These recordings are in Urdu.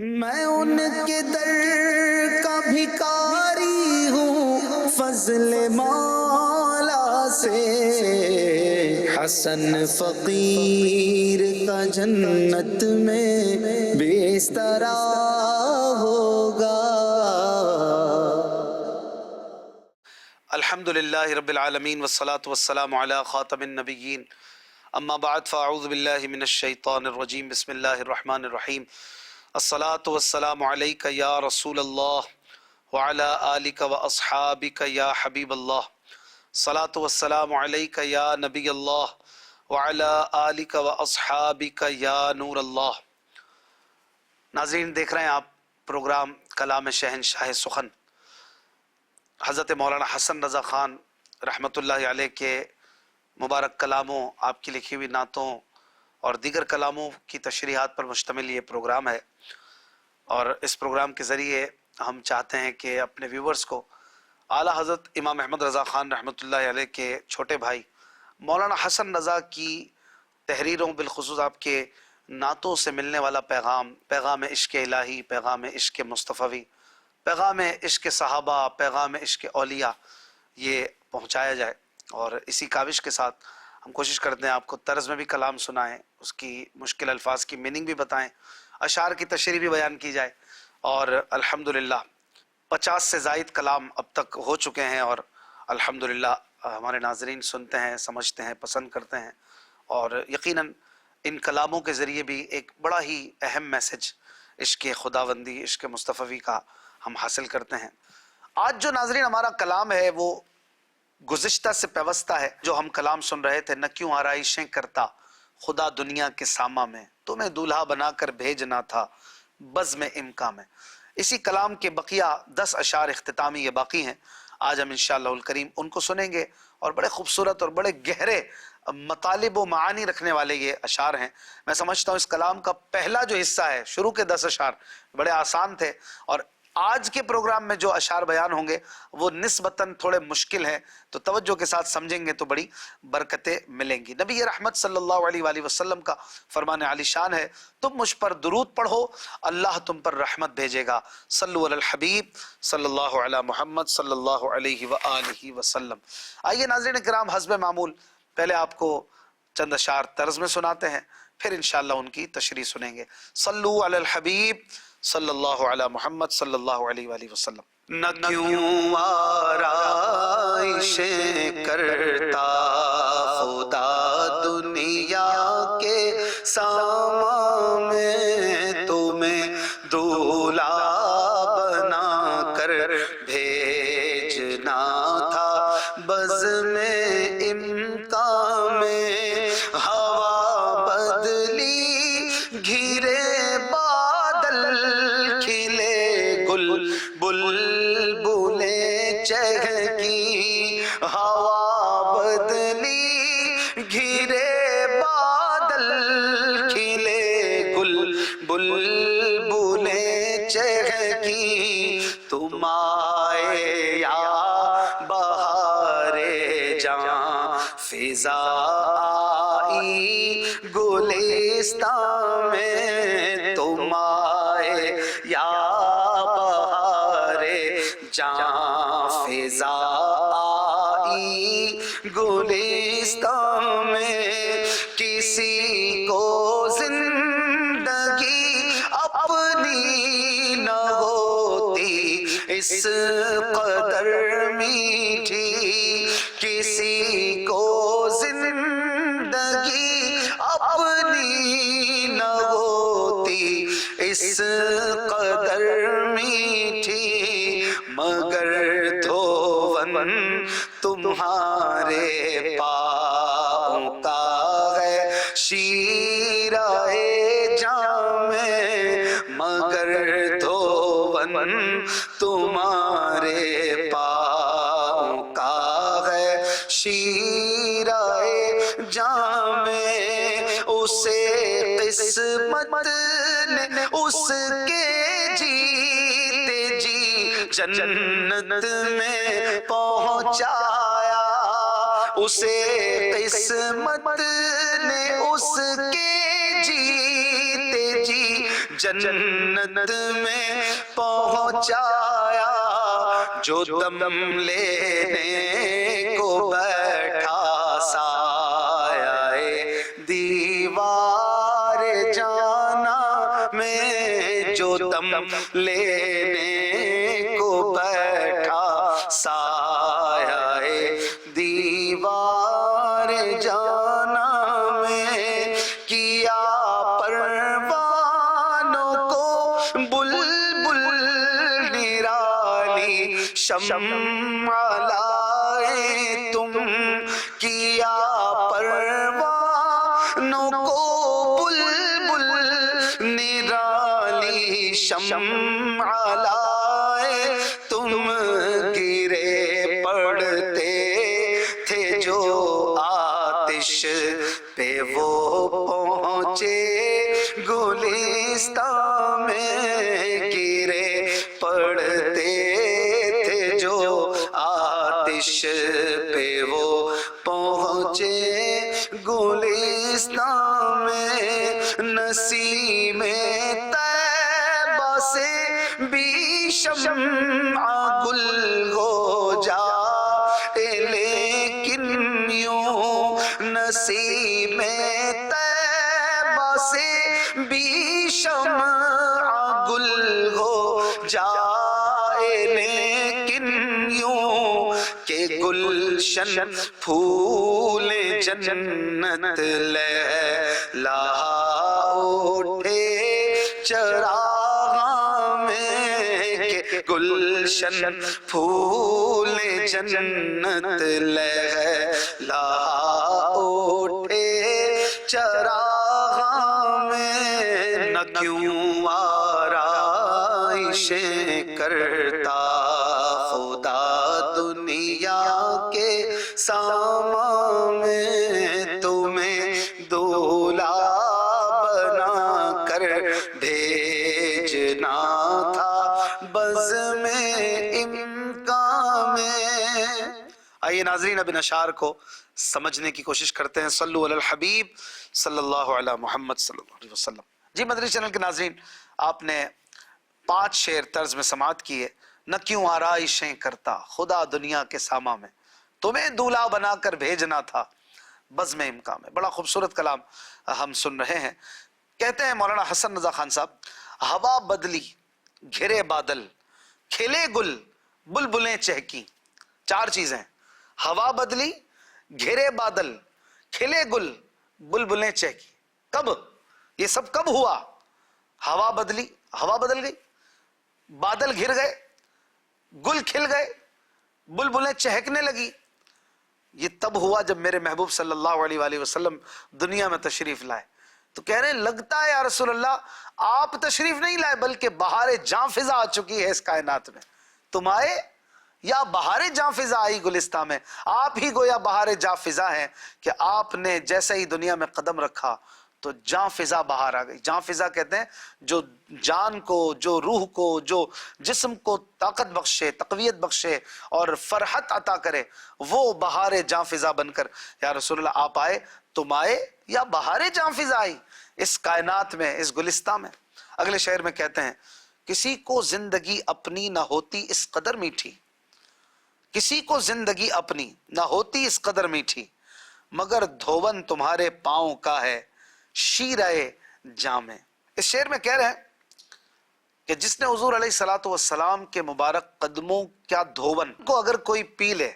میں ان کے در کا بھکاری ہوں، فضل مولا سے حسن فقیر کا جنت میں بستر ہوگا۔ الحمدللہ رب العالمین والصلاة والسلام علی خاتم النبیین، اما بعد فاعوذ باللہ من الشیطان الرجیم، بسم اللہ الرحمن الرحیم۔ الصلاة والسلام علیک یا رسول اللہ وعلی آلک واصحابک یا حبیب اللہ، الصلاة والسلام علیک یا نبی اللہ وعلی آلک واصحابک یا نور اللہ۔ ناظرین، دیکھ رہے ہیں آپ پروگرام کلام شہنشاہ سخن، حضرت مولانا حسن رضا خان رحمۃ اللہ علیہ کے مبارک کلاموں، آپ کی لکھی ہوئی نعتوں اور دیگر کلاموں کی تشریحات پر مشتمل یہ پروگرام ہے، اور اس پروگرام کے ذریعے ہم چاہتے ہیں کہ اپنے ویورز کو اعلیٰ حضرت امام احمد رضا خان رحمۃ اللہ علیہ کے چھوٹے بھائی مولانا حسن رضا کی تحریروں، بالخصوص آپ کے نعتوں سے ملنے والا پیغام عشق الہی، پیغام عشق مصطفی، پیغام عشق صحابہ، پیغام عشق اولیاء، یہ پہنچایا جائے۔ اور اسی کاوش کے ساتھ ہم کوشش کرتے ہیں آپ کو طرز میں بھی کلام سنائیں، اس کی مشکل الفاظ کی میننگ بھی بتائیں، اشعار کی تشریح بھی بیان کی جائے، اور الحمدللہ 50 سے زائد کلام اب تک ہو چکے ہیں، اور الحمدللہ ہمارے ناظرین سنتے ہیں، سمجھتے ہیں، پسند کرتے ہیں، اور یقیناً ان کلاموں کے ذریعے بھی ایک بڑا ہی اہم میسج عشق خداوندی، عشق مصطفی کا ہم حاصل کرتے ہیں۔ آج جو ناظرین ہمارا کلام ہے وہ گزشتہ سے پیوستہ ہے۔ جو ہم کلام سن رہے تھے، نہ کیوں آرائشیں کرتا خدا دنیا کے ساما میں، تمہیں دولہا بنا کر بھیجنا تھا بزم امکا میں، اسی کلام کے بقیہ 10 اشعار اختتامی یہ باقی ہیں۔ آج ہم انشاءاللہ الکریم ان کو سنیں گے، اور بڑے خوبصورت اور بڑے گہرے مطالب و معانی رکھنے والے یہ اشعار ہیں۔ میں سمجھتا ہوں اس کلام کا پہلا جو حصہ ہے، شروع کے 10 اشعار بڑے آسان تھے، اور آج کے پروگرام میں جو اشعار بیان ہوں گے وہ نسبتاً تھوڑے مشکل ہیں، تو توجہ کے ساتھ سمجھیں گے تو بڑی برکتیں ملیں گی۔ نبی رحمت صلی اللہ علیہ وآلہ وسلم کا فرمان عالی شان ہے، تم مجھ پر درود پڑھو، اللہ تم پر رحمت بھیجے گا، صلو علی الحبیب صلی اللہ علی محمد صلی اللہ علیہ وآلہ وسلم۔ آئیے ناظرین کرام، حسب معمول پہلے آپ کو چند اشعار طرز میں سناتے ہیں، پھر انشاءاللہ ان کی تشریح سنیں گے۔ صلو علی الحبیب صلی اللہ علی محمد صلی اللہ علیہ وآلہ وسلم۔ نہ کیوں آرائشیں کرتا خدا دنیا کے ساما میں، تمہیں دولہا بنا کر بھیجنا تھا بزم امکا میں، ہوا بدلی گھرے بلبلیں چہکی، ہوا بدلی گھرے بادل کھلے گل، بلبلیں چہکی، تم آئے یا بہار جاں فضا آئی گلستان میں، تم آئے یا جاں فضا آئی گلستان میں، کسی کو زندگی اپنی نہ ہوتی اس قدر میٹھی، کسی کو زندگی اپنی نہ ہوتی اس قدر میٹھی، مگر دھون تمہارے پاؤں کا ہے شیرائے جاں میں، مگر دھون تمہارے پاؤں کا ہے شیرائے جاں میں، اسے قسمت نے اس کے جیتے جی جنت میں پہنچایا، اسے قسمت نے اس کے جیتے جی جنت میں پہنچایا، جو دم لینے کو بیٹھا سایہ دیوار جانا میں، جو دم لینے کو بیٹھا سایہ دیوار جانا میں، کیا پروانوں کو بلبل نرالی شمع لائے تم، کیا پروانوں کو بلبل نرالی شمع لائے تم، گرے پڑتے تھے جو آتش پہ وہ پہنچے گلستان میں، گرے پڑتے تھے جو آتش پہ وہ پہنچے گلستان میں، نسیم طیبہ سے بھی شمع گل ہو جائے، لیکن یوں نسیم طیبہ سے بھی شمع گل ہو جائے، لیکن یوں کہ گلشن پھول جنت لہلا اٹھے چراغاں میں، کہ گلشن پھول جنت لہلا اٹھے چراغاں میں، نہ کیوں آرائشیں کرتا خدا دنیا کے سامان میں، تمہیں دولہا بنا کر بھیجنا تھا بزم امکان میں۔ آئیے ناظرین اب ان اشعار کو سمجھنے کی کوشش کرتے ہیں۔ صلو علی الحبیب صلی اللہ علی محمد صلی اللہ علیہ وسلم۔ جی مدنی چینل کے ناظرین، آپ نے 5 شعر طرز میں سماعت کی ہے۔ نہ کیوں آرائشیں کرتا خدا دنیا کے ساما میں، تمہیں دولہا بنا کر بھیجنا تھا بزم امکان میں۔ بڑا خوبصورت کلام ہم سن رہے ہیں۔ کہتے ہیں مولانا حسن رضا خان صاحب، ہوا بدلی گھرے بادل کھلے گل بلبلیں چہکی۔ 4 چیزیں، ہوا بدلی گھرے بادل کھلے گل بلبلیں چہکی۔ کب؟ یہ سب کب ہوا؟ ہوا بدلی، ہوا بدل گئی، بادل گھر گئے، گل کھل گئے، بلبلیں چہکنے لگی۔ یہ تب ہوا جب میرے محبوب صلی اللہ علیہ وآلہ وسلم دنیا میں تشریف لائے۔ تو کہہ رہے ہیں لگتا ہے یا رسول اللہ آپ تشریف نہیں لائے بلکہ بہار جاں فضا آ چکی ہے اس کائنات میں۔ تم آئے یا بہار جاں فضا آئی گلستان میں؟ آپ ہی گویا بہار جاں فضا ہیں کہ آپ نے جیسے ہی دنیا میں قدم رکھا تو جاں فضا بہار آ گئی۔ جاں فضا کہتے ہیں جو جان کو، جو روح کو، جو جسم کو طاقت بخشے، تقویت بخشے اور فرحت عطا کرے، وہ بہار جاں فضا بن کر یا رسول اللہ آپ آئے۔ تم آئے یا بہار جاں فضا آئی اس کائنات میں، اس گلستان میں۔ اگلے شعر میں کہتے ہیں کسی کو زندگی اپنی نہ ہوتی اس قدر میٹھی، کسی کو زندگی اپنی نہ ہوتی اس قدر میٹھی، مگر دھون تمہارے پاؤں کا ہے شیرہ جاں میں۔ اس شعر میں کہہ رہے ہیں کہ جس نے حضور علیہ الصلوۃ والسلام کے مبارک قدموں کا دھون کو اگر کوئی پی لے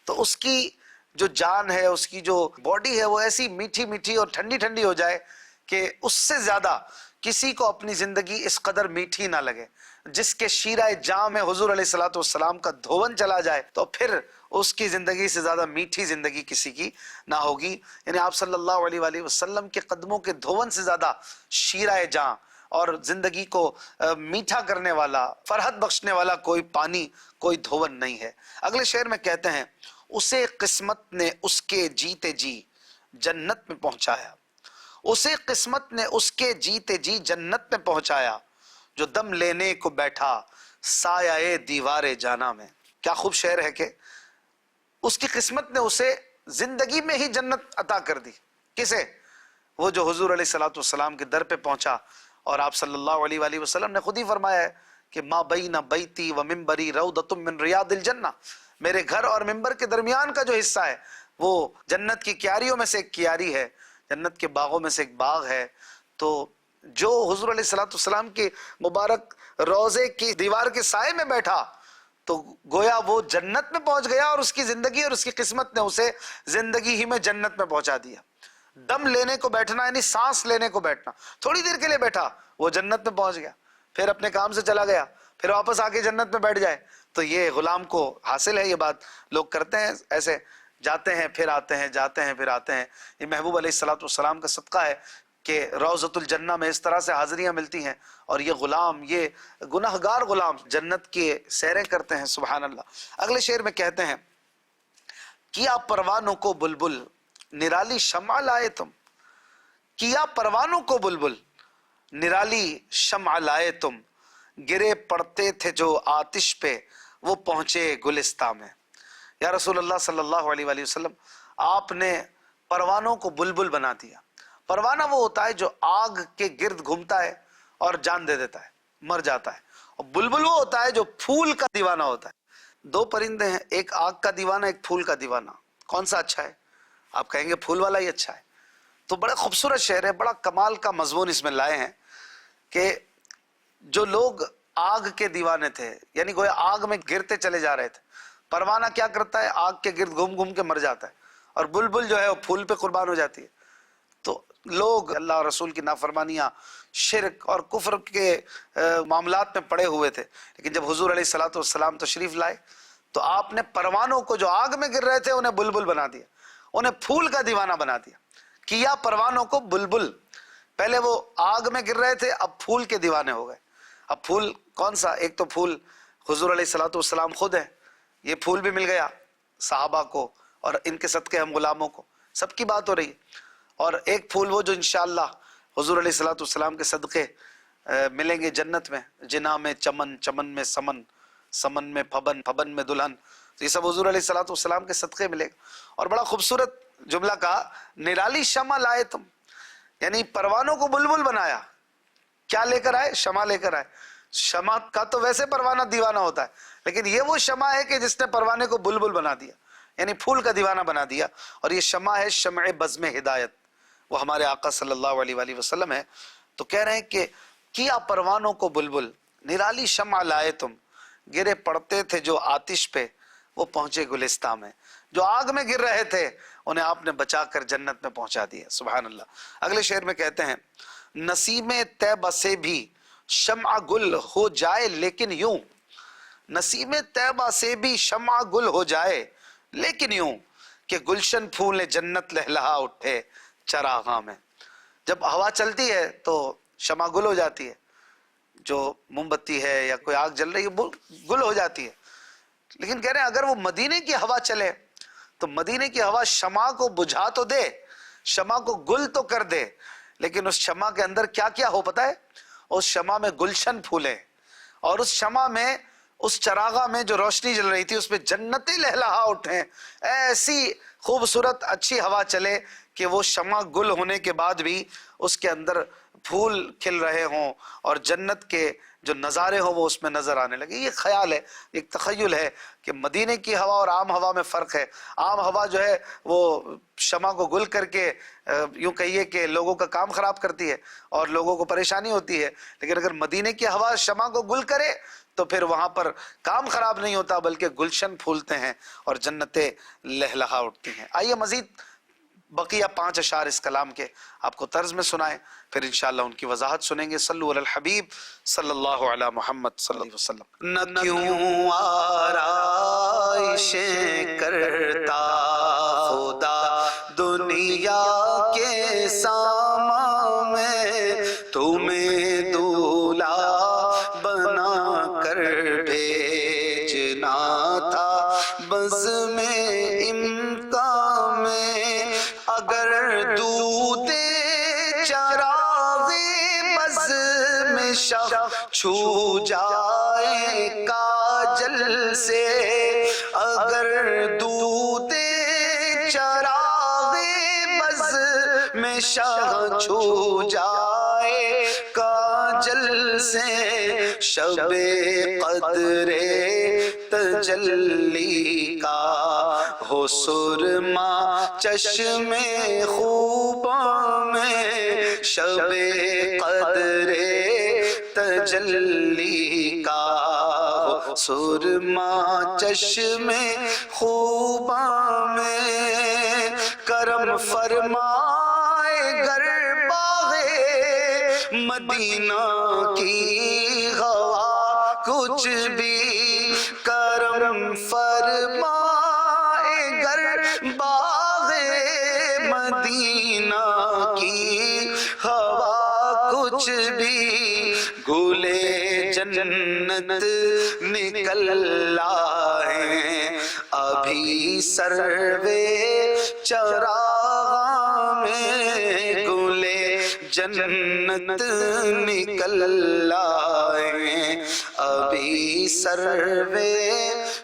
تو اس کی جو جان ہے، اس کی جو باڈی ہے، وہ ایسی میٹھی میٹھی اور ٹھنڈی ٹھنڈی ہو جائے کہ اس سے زیادہ کسی کو اپنی زندگی اس قدر میٹھی نہ لگے۔ جس کے شیرہ جاں میں حضور علیہ الصلوۃ والسلام کا دھون چلا جائے تو پھر اس کی زندگی سے زیادہ میٹھی زندگی کسی کی نہ ہوگی۔ یعنی آپ صلی اللہ علیہ وآلہ وسلم کے قدموں کے دھون سے زیادہ شیرہ جاں اور زندگی کو میٹھا کرنے والا، فرحت بخشنے والا کوئی پانی، کوئی دھون نہیں ہے۔ اگلے شعر میں کہتے ہیں اسے قسمت نے اس کے جیتے جی جنت میں پہنچایا، اسے قسمت نے اس کے جیتے جی جنت میں پہنچایا، جو دم لینے کو بیٹھا سایہ دیوار جانا میں۔ کیا خوب شعر ہے کہ اس کی قسمت نے اسے زندگی میں ہی جنت عطا کر دی۔ کسے؟ وہ جو حضور علیہ الصلوۃ والسلام کے در پہ پہنچا اور آپ صلی اللہ علیہ وآلہ وسلم نے خود ہی فرمایا ہے کہ ما بین بیتی و منبری روضۃ من ریاض الجنہ، میرے گھر اور ممبر کے درمیان کا جو حصہ ہے وہ جنت کی کیاریوں میں سے ایک کیاری ہے، جنت کے باغوں میں سے ایک باغ ہے۔ تو جو حضور علیہ الصلوۃ والسلام کے مبارک روضے کی دیوار کے سائے میں بیٹھا تو گویا وہ جنت میں پہنچ گیا، اور اس کی زندگی اور اس کی قسمت نے اسے زندگی ہی میں جنت میں پہنچا دیا۔ دم لینے کو بیٹھنا یعنی سانس لینے کو بیٹھنا، تھوڑی دیر کے لیے بیٹھا وہ جنت میں پہنچ گیا، پھر اپنے کام سے چلا گیا، پھر واپس آ کے جنت میں بیٹھ جائے۔ تو یہ غلام کو حاصل ہے، یہ بات لوگ کرتے ہیں ایسے، جاتے ہیں پھر آتے ہیں، جاتے ہیں پھر آتے ہیں۔ یہ محبوب علیہ الصلوۃ والسلام کا صدقہ ہے کہ روضۃ الجنہ میں اس طرح سے حاضریاں ملتی ہیں، اور یہ غلام، یہ گناہگار غلام جنت کی سیریں کرتے ہیں۔ سبحان اللہ۔ اگلے شعر میں کہتے ہیں، کیا پروانوں کو بلبل نرالی شمع لائے تم، کیا پروانوں کو بلبل نرالی شمع لائے تم، گرے پڑتے تھے جو آتش پہ وہ پہنچے گلستہ میں۔ یا رسول اللہ صلی اللہ علیہ وآلہ وسلم، آپ نے پروانوں کو بلبل بنا دیا۔ پروانہ وہ ہوتا ہے جو آگ کے گرد گھومتا ہے اور جان دے دیتا ہے، مر جاتا ہے، اور بلبل وہ ہوتا ہے جو پھول کا دیوانہ ہوتا ہے۔ دو پرندے ہیں، ایک آگ کا دیوانہ، ایک پھول کا دیوانہ، کون سا اچھا ہے؟ آپ کہیں گے پھول والا ہی اچھا ہے۔ تو بڑا خوبصورت شعر ہے، بڑا کمال کا مضمون اس میں لائے ہیں کہ جو لوگ آگ کے دیوانے تھے، یعنی گویا آگ میں گرتے چلے جا رہے تھے، پروانہ کیا کرتا ہے؟ آگ کے گرد گھوم گھوم کے مر جاتا ہے، اور بلبل جو ہے وہ پھول پہ قربان ہو جاتی ہے۔ تو لوگ اللہ اور رسول کی نافرمانیاں، شرک اور کفر کے معاملات میں پڑے ہوئے تھے، لیکن جب حضور علیہ الصلوۃ والسلام تشریف لائے تو آپ نے پروانوں کو جو آگ میں گر رہے تھے انہیں بلبل بنا دیا، انہیں پھول کا دیوانہ بنا دیا۔ کیا پروانوں کو بلبل، پہلے وہ آگ میں گر رہے تھے، اب پھول کے دیوانے ہو گئے۔ اب پھول کون سا؟ ایک تو پھول حضور علیہ الصلوۃ والسلام خود ہے، یہ پھول بھی مل گیا صحابہ کو اور ان کے صدقے ہم غلاموں کو، سب کی بات ہو رہی ہے۔ اور ایک پھول وہ جو انشاءاللہ حضور علیہ الصلوۃ والسلام کے صدقے ملیں گے جنت میں، جناح میں چمن، چمن میں سمن، سمن میں پھبن، پھبن میں دلہن، تو یہ سب حضور علیہ الصلوۃ والسلام کے صدقے ملے گا۔ اور بڑا خوبصورت جملہ کہا، نرالی شمع لائے تم، یعنی پروانوں کو بلبل بنایا۔ کیا لے کر آئے؟ شمع لے کر آئے۔ شمع کا تو ویسے پروانہ دیوانہ ہوتا ہے، لیکن یہ وہ شمع ہے کہ جس نے پروانے کو بلبل بنا دیا، یعنی پھول کا دیوانہ بنا دیا۔ اور یہ شمع ہے شمع بزم ہدایت، وہ ہمارے آقا صلی اللہ علیہ وآلہ وسلم ہے۔ تو کہہ رہے ہیں کہ کیا پروانوں کو بلبل نرالی شمع لائے تم، گرے پڑتے تھے جو آتش پہ وہ پہنچے گلستہ میں، جو آگ میں گر رہے تھے انہیں آپ نے بچا کر جنت میں پہنچا دیا۔ سبحان اللہ۔ اگلے شعر میں کہتے ہیں، نسیم طیبہ سے بھی شمع گل ہو جائے لیکن یوں، نسیم طیبہ سے بھی شمع گل ہو جائے لیکن یوں، کہ گلشن پھول جنت لہلہا اٹھے چراغاں میں۔ جب ہوا چلتی ہے تو شمع گل ہو جاتی ہے، جو موم بتی ہے یا کوئی آگ جل رہی ہے گل ہو جاتی ہے، لیکن کہہ رہے ہیں اگر وہ مدینے کی ہوا چلے تو مدینے کی ہوا شمع کو بجھا تو دے، شمع کو گل تو کر دے، لیکن اس شمع کے اندر کیا کیا ہو پتہ ہے؟ اس شمع میں گلشن پھولے، اور اس شمع میں، اس چراغاں میں جو روشنی جل رہی تھی اس پہ جنتیں لہلہا اٹھیں، ایسی خوبصورت اچھی ہوا چلے کہ وہ شمع گل ہونے کے بعد بھی اس کے اندر پھول کھل رہے ہوں اور جنت کے جو نظارے ہوں وہ اس میں نظر آنے لگے۔ یہ خیال ہے، ایک تخیل ہے کہ مدینے کی ہوا اور عام ہوا میں فرق ہے۔ عام ہوا جو ہے وہ شمع کو گل کر کے یوں کہیے کہ لوگوں کا کام خراب کرتی ہے اور لوگوں کو پریشانی ہوتی ہے، لیکن اگر مدینے کی ہوا شمع کو گل کرے تو پھر وہاں پر کام خراب نہیں ہوتا بلکہ گلشن پھولتے ہیں اور جنتیں لہلہا اٹھتی ہیں۔ آئیے مزید بقیہ 5 اشعار اس کلام کے آپ کو طرز میں سنائیں، پھر انشاءاللہ ان کی وضاحت سنیں گے۔ صلو علی الحبیب صلی اللہ علی محمد صلی اللہ علیہ وسلم۔ نہ کیوں آرائشیں کرتا خدا دنیا کے ساما میں، تمہیں دولہا بنا کر بھیجنا تھا بزم امکان میں، اگر دودھ چراغ بزم شخ چھو جائے کاجل سے، اگر دودھ چراغ بزم شخ چھو جائے کاجل سے شب قدر تجلی کا ہو سرما چشم خوباں میں شب قدر تجلی کا ہو سرما چشم خوباں میں کرم فرمائے گر باغ مدینہ کی ہوا کچھ بھی کرم فرمائے گر باغ مدینہ کی ہوا کچھ بھی گلے جنت نکل آئے ابھی سروے چراغاں میں گلے جنت نکل آئے ابھی سروے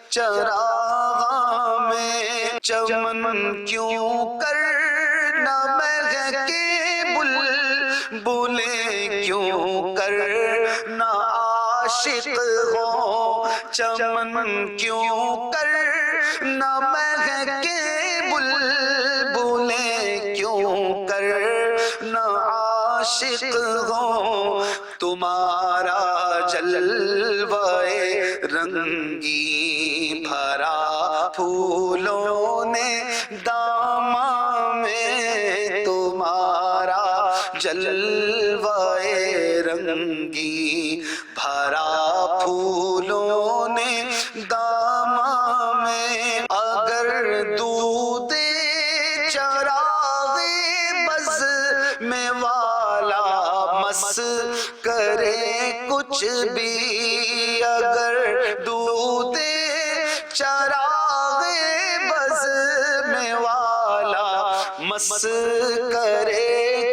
چراغاں میں چمن کیوں کر نہ مہکے بلبلیں کیوں کر نہ عاشق ہوں چمن کیوں کر نہ مہکے بلبلیں کیوں کر نہ عاشق ہوں تمہارا جلوہ رنگی بھرا پھولوں نے داماں میں تمہارا جلوہ رنگی بھرا پھولوں نے داماں میں اگر دودھ چراغ بز میں والا مس کرے کچھ بھی اگر دودھ چراغ بز میں والا مس کرے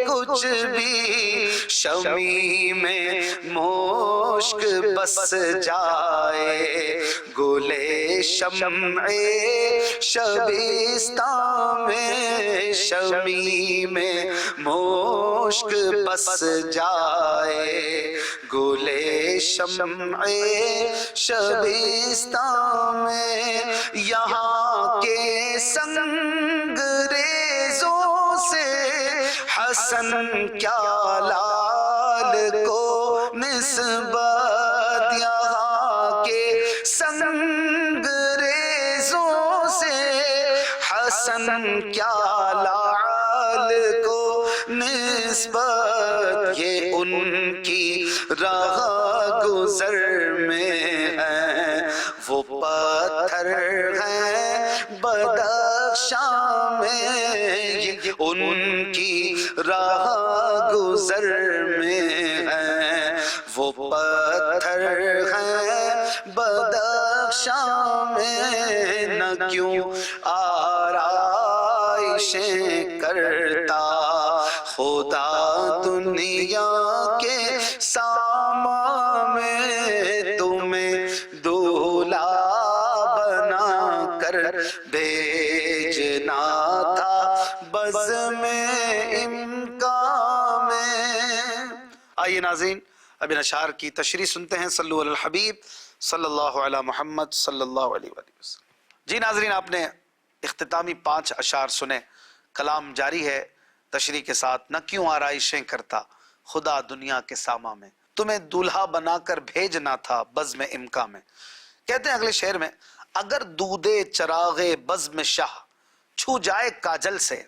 کچھ بھی شمی میں مشک بس جائے گلے شمع شبستان میں شمی میں مشک بس جائے گلے شمع شبستان میں یہاں کے سنگ ریزوں سے حسن کیا لال کو نسبت یہاں کے سنگ ریزوں سے حسن کیا لال کو نسبت یہ ان کی راہ گزر میں ہے وہ پتھر ہیں بدخشاں میں یہ ان کی راہ گزر میں ہے وہ پتھر ہیں بدخشاں میں نہ کیوں آرائشیں کرتا خدا دنیا کے سامان میں تمہیں دولہا بنا کر بھیجنا تھا بزم امکان میں۔ آئیے ناظرین اب ان اشعار کی تشریح سنتے ہیں۔ صلو علی الحبیب صلی اللہ علی محمد صلی اللہ علیہ وآلہ وسلم۔ جی ناظرین آپ نے اختتامی 5 اشعار سنے، کلام جاری ہے تشریح کے ساتھ۔ نہ کیوں آرائشیں کرتا خدا دنیا کے ساما میں، تمہیں دولہا بنا کر بھیجنا تھا بزم امکا میں۔ کہتے ہیں اگلے شعر میں، اگر دودے چراغ بزم شہ چھو جائے کاجل سے،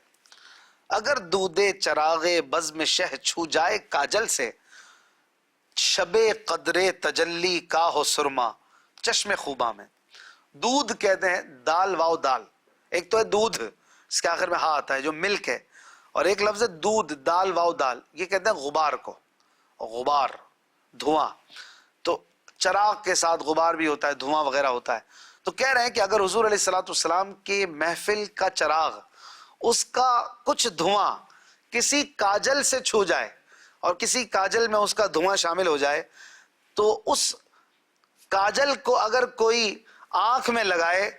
اگر دودے چراغ بزم شہ چھو جائے کاجل سے، شب قدر تجلی کا ہو سرما چشم خوباں میں۔ دودھ کہتے ہیں دال واو دال، ایک تو ہے دودھ اس کے آخر میں ہاں آتا ہے جو ملک ہے، اور ایک لفظ ہے دودھ دال واو دال، یہ کہتے ہیں غبار کو، غبار دھواں، تو چراغ کے ساتھ غبار بھی ہوتا ہے، دھواں وغیرہ ہوتا ہے۔ تو کہہ رہے ہیں کہ اگر حضور علیہ السلام کے محفل کا چراغ، اس کا کچھ دھواں کسی کاجل سے چھو جائے اور کسی کاجل میں اس کا دھواں شامل ہو جائے، تو اس کاجل کو اگر کوئی آنکھ میں لگائے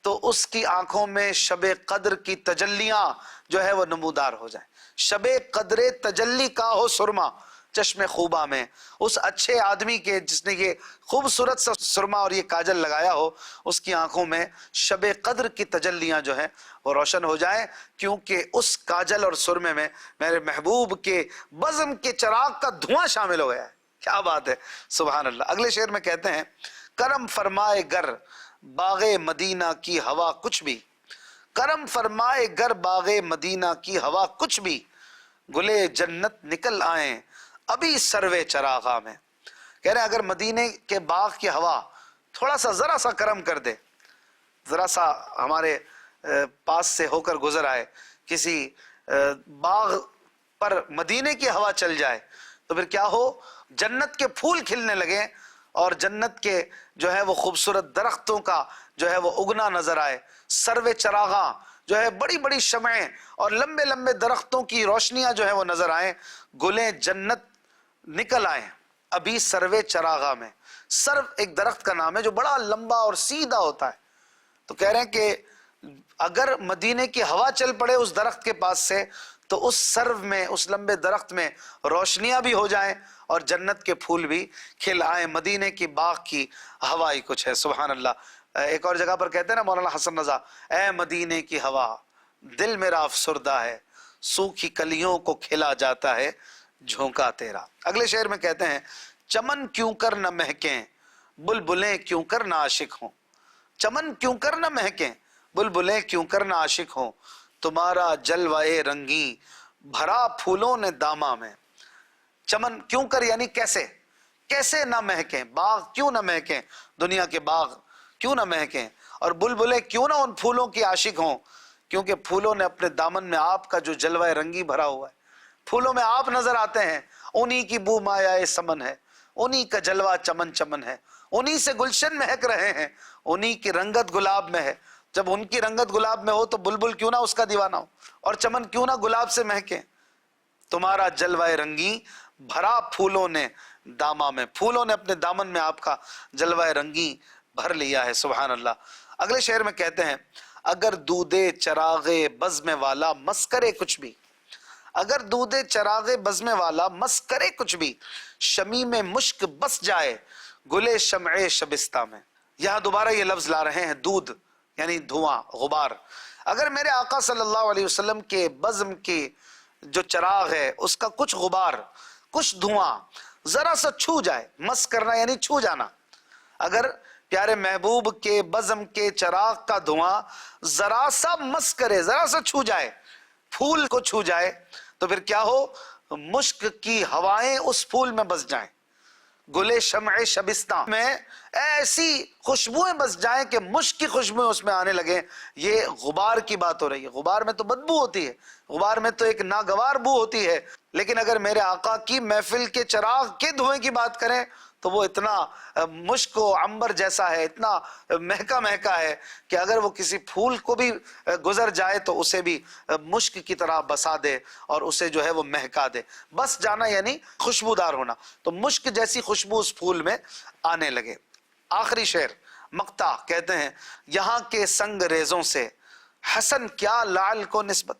تو اس کی آنکھوں میں شب قدر کی تجلیاں جو ہے وہ نمودار ہو جائیں۔ شب قدر تجلی کا ہو سرما چشم خوبہ میں، اس اچھے آدمی کے جس نے یہ خوبصورت سا سرما اور یہ کاجل لگایا ہو، اس کی آنکھوں میں شب قدر کی تجلیاں جو ہیں وہ روشن ہو جائیں، کیونکہ اس کاجل اور سرمے میں میرے محبوب کے بزم کے چراغ کا دھواں شامل ہو گیا ہے۔ کیا بات ہے، سبحان اللہ۔ اگلے شعر میں کہتے ہیں، کرم فرمائے گر باغ مدینہ کی ہوا کچھ بھی، کرم فرمائے گر باغ مدینہ کی ہوا کچھ بھی، گلے جنت نکل آئیں ابھی سروے چراغاں میں۔ کہہ رہے ہیں اگر مدینے کے باغ کی ہوا تھوڑا سا ذرا سا کرم کر دے، ذرا سا ہمارے پاس سے ہو کر گزر آئے، کسی باغ پر مدینے کی ہوا چل جائے، تو پھر کیا ہو، جنت کے پھول کھلنے لگیں اور جنت کے جو ہے وہ خوبصورت درختوں کا جو ہے وہ اگنا نظر آئے، سروے چراغاں جو ہے بڑی بڑی شمعیں اور لمبے لمبے درختوں کی روشنیاں جو ہے وہ نظر آئیں، گلیں جنت نکل آئیں ابھی سروے چراغاں میں۔ سرو ایک درخت کا نام ہے جو بڑا لمبا اور سیدھا ہوتا ہے، تو کہہ رہے ہیں کہ اگر مدینے کی ہوا چل پڑے اس درخت کے پاس سے تو اس سرو میں، اس لمبے درخت میں روشنیاں بھی ہو جائیں اور جنت کے پھول بھی کھل آئیں۔ مدینے کی باغ کی ہوا ہی کچھ ہے، سبحان اللہ۔ ایک اور جگہ پر کہتے ہیں نا مولانا حسن رضا، اے مدینے کی ہوا دل میرا افسردہ ہے، سوکھی کلیوں کو کھلا جاتا ہے جھونکا تیرا۔ اگلے شعر میں کہتے ہیں، چمن کیوں کر نہ مہکیں بلبلیں کیوں کر نہ عاشق ہوں، چمن کیوں کر نہ مہکیں بلبلیں کیوں کر نہ عاشق ہوں، تمہارا جلوہ رنگی بھرا پھولوں نے داماں میں۔ چمن کیوں کر یعنی کیسے، کیسے نہ مہکیں، باغ کیوں نہ مہکیں، دنیا کے باغ کیوں نہ مہکیں، اور بلبلیں کیوں نہ ان پھولوں کی عاشق ہوں، کیونکہ پھولوں نے اپنے دامن میں آپ کا جو جلوہ رنگی بھرا ہوا ہے، پھولوں میں آپ نظر آتے ہیں، انہی کی بو مایہ سمن ہے، انہی کا جلوہ چمن چمن ہے، انہی سے گلشن مہک رہے ہیں، انہی کی رنگت گلاب میں ہے۔ جب ان کی رنگت گلاب میں ہو تو بلبل کیوں نہ اس کا دیوانہ ہو، اور چمن کیوں نہ گلاب سے مہکے۔ تمہارا جلوہ رنگی بھرا پھولوں نے داماں میں، پھولوں نے اپنے دامن میں آپ کا جلوہ رنگی بھر لیا ہے، سبحان اللہ۔ اگلے شعر میں کہتے ہیں، اگر دودے چراغے بزم والا مس کرے کچھ بھی، اگر دودے چراغے بزم والا مس کرے کچھ بھی، شمیم مشک بس جائے گلے شمع شبستہ میں۔ یہاں دوبارہ یہ لفظ لا رہے ہیں، دودھ یعنی دھواں، غبار۔ اگر میرے آقا صلی اللہ علیہ وسلم کے بزم کی جو چراغ ہے اس کا کچھ غبار، کچھ دھواں ذرا سا چھو جائے، مس کرنا یعنی چھو جانا، اگر پیارے محبوب کے بزم کے چراغ کا دھواں ذرا سا مس کرے، ذرا سا چھو جائے، پھول کو چھو جائے، تو پھر کیا ہو، مشک کی ہوائیں اس پھول میں بس جائیں، گلے شمع شبستہ میں ایسی خوشبوئیں بس جائیں کہ مشک کی خوشبوئیں اس میں آنے لگیں۔ یہ غبار کی بات ہو رہی ہے، غبار میں تو بدبو ہوتی ہے، غبار میں تو ایک ناگوار بو ہوتی ہے، لیکن اگر میرے آقا کی محفل کے چراغ کے دھوئیں کی بات کریں تو وہ اتنا مشک و عنبر جیسا ہے، اتنا مہکا مہکا ہے کہ اگر وہ کسی پھول کو بھی گزر جائے تو اسے بھی مشک کی طرح بسا دے اور اسے جو ہے وہ مہکا دے۔ بس جانا یعنی خوشبودار ہونا، تو مشک جیسی خوشبو اس پھول میں آنے لگے۔ آخری شعر مقطع کہتے ہیں، یہاں کے سنگ ریزوں سے حسن کیا لعل کو نسبت،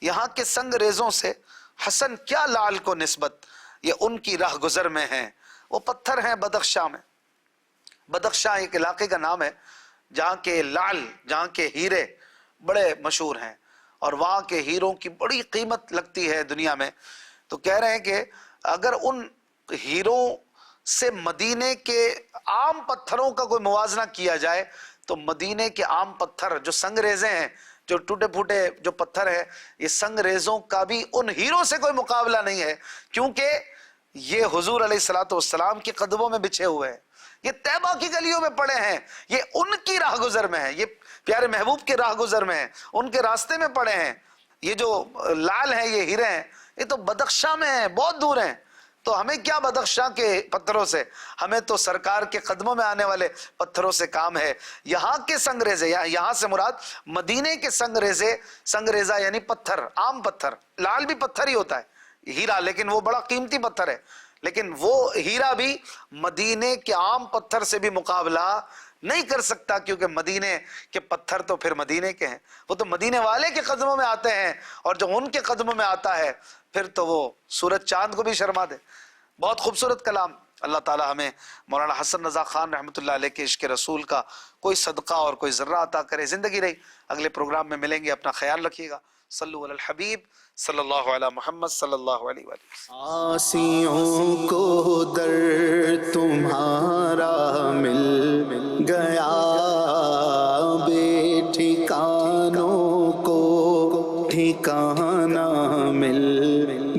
یہاں کے سنگ ریزوں سے حسن کیا لعل کو نسبت، یہ ان کی راہ گزر میں ہیں، وہ پتھر ہیں بدخشاں میں۔ بدخشاں ایک علاقے کا نام ہے جہاں کے لعل، جہاں کے ہیرے بڑے مشہور ہیں اور وہاں کے ہیروں کی بڑی قیمت لگتی ہے دنیا میں۔ تو کہہ رہے ہیں کہ اگر ان ہیروں سے مدینے کے عام پتھروں کا کوئی موازنہ کیا جائے تو مدینے کے عام پتھر جو سنگ ریزیں ہیں، جو ٹوٹے پھوٹے جو پتھر ہے، یہ سنگ ریزوں کا بھی ان ہیروں سے کوئی مقابلہ نہیں ہے، کیونکہ یہ حضور علیہ الصلوۃ والسلام کے قدموں میں بچھے ہوئے ہیں، یہ طیبہ کی گلیوں میں پڑے ہیں، یہ ان کی راہ گزر میں ہیں، یہ پیارے محبوب کے راہ گزر میں ہیں، ان کے راستے میں پڑے ہیں۔ یہ جو لعل ہیں، یہ ہیرے ہیں، یہ تو بدخشاں میں ہیں، بہت دور ہیں، تو ہمیں کیا بدخشاں کے پتھروں سے، ہمیں تو سرکار کے قدموں میں آنے والے پتھروں سے کام ہے۔ یہاں کے سنگ ریزے، یہاں سے مراد مدینے کے سنگ ریزے، سنگ ریزہ یعنی پتھر، عام پتھر، لعل بھی پتھر ہی ہوتا ہے، ہیرا، لیکن وہ بڑا قیمتی پتھر ہے، لیکن وہ ہیرا بھی مدینے کے عام پتھر سے بھی مقابلہ نہیں کر سکتا، کیونکہ مدینے کے پتھر تو پھر مدینے کے ہیں، وہ تو مدینے والے کے قدموں میں آتے ہیں، اور جو ان کے قدموں میں آتا ہے پھر تو وہ سورج چاند کو بھی شرما دے۔ بہت خوبصورت کلام۔ اللہ تعالی ہمیں مولانا حسن رضا خان رحمۃ اللہ علیہ کے عشق رسول کا کوئی صدقہ اور کوئی ذرہ عطا کرے۔ زندگی رہی اگلے پروگرام میں ملیں گے، اپنا خیال رکھیے گا۔ صلو علی الحبیب صلی اللہ علی محمد صلی اللہ علیہ وآلہ وسلم۔ آسیوں کو در تمہارا مل گیا، بے ٹھکانوں کو ٹھکانہ مل